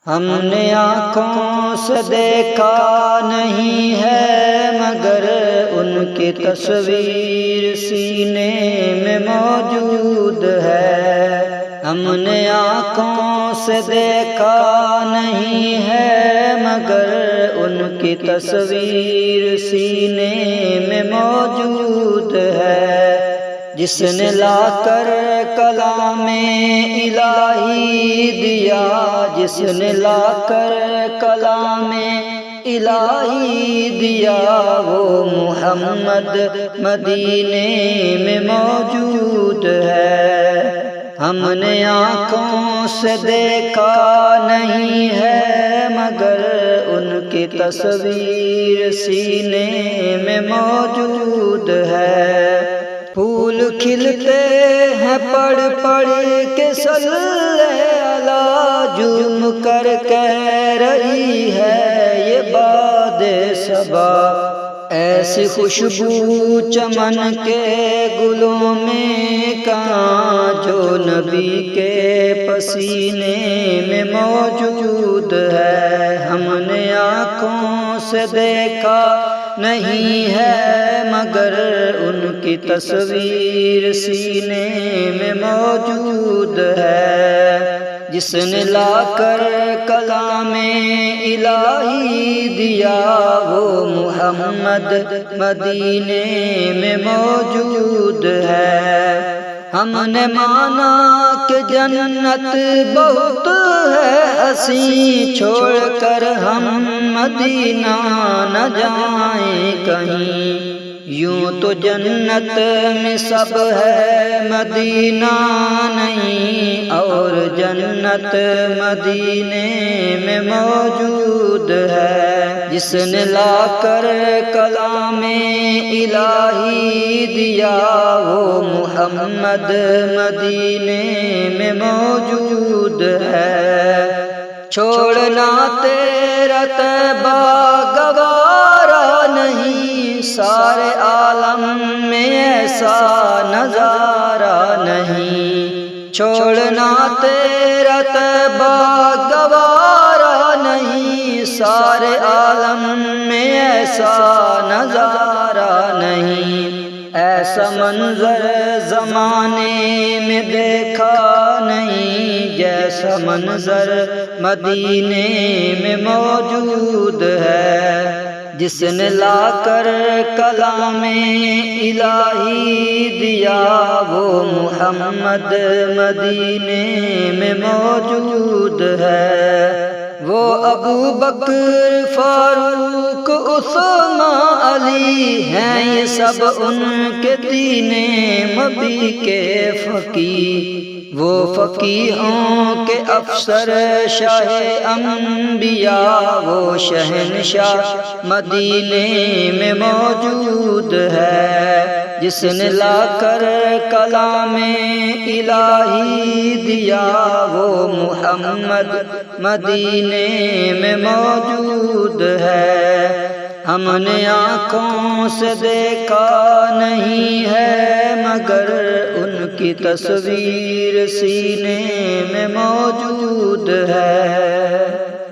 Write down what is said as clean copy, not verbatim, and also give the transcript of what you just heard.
ہم نے آنکھوں سے دیکھا نہیں ہے مگر ان کی تصویر سینے میں موجود ہے۔ ہم نے آنکھوں سے دیکھا نہیں ہے مگر ان کی تصویر سینے میں موجود ہے۔ جس نے لا کر کلام الہی دیا، جس نے لا کر کلام الہی دیا، وہ محمد مدینے میں موجود ہے۔ ہم نے آنکھوں سے دیکھا نہیں ہے مگر ان کی تصویر سینے میں موجود ہے۔ پھول کھلتے ہیں پڑھ پڑھ کے صلی اللہ، جھوم کر کہہ رہی ہے یہ باد صبا۔ ایسی خوشبو چمن کے گلوں میں کہاں جو نبی کے پسینے میں موجود ہے۔ ہم نے آنکھوں سے دیکھا نہیں ہے مگر ان کی تصویر سینے میں موجود ہے۔ جس نے لا کر کلام الہی دیا، وہ محمد مدینے میں موجود ہے۔ ہم نے مانا کہ جنت بہت ہے حسین، چھوڑ کر ہم مدینہ نہ جائیں کہیں۔ یوں تو جنت میں سب ہے مدینہ نہیں، اور جنت مدینے میں موجود ہے۔ جس نے لا کر کلام الہی دیا، وہ محمد مدینے میں موجود ہے۔ چھوڑنا تیرا طیبہ گوارا نہیں، سارے عالم میں ایسا نظارہ نہیں۔ چھوڑنا تیرا طیبہ گوارا نہیں، سارے عالم میں ایسا نظارہ نہیں۔ ایسا منظر زمانے میں دیکھا نہیں، جیسا منظر مدینے میں موجود ہے۔ جس نے لا کر کلام الہی دیا، وہ محمد مدینے میں موجود ہے۔ وہ ابو بکر فاروق عثمان علی ہیں، یہ سب ان کے تینے مبی کے فقیہ۔ وہ فقیہوں کے افسر شاہ انبیاء، وہ شہنشاہ مدینے میں موجود ہے۔ جس نے لا کر کلام الہی دیا، وہ محمد مدینے میں موجود ہے۔ ہم نے آنکھوں سے دیکھا نہیں ہے مگر ان کی تصویر سینے میں موجود ہے۔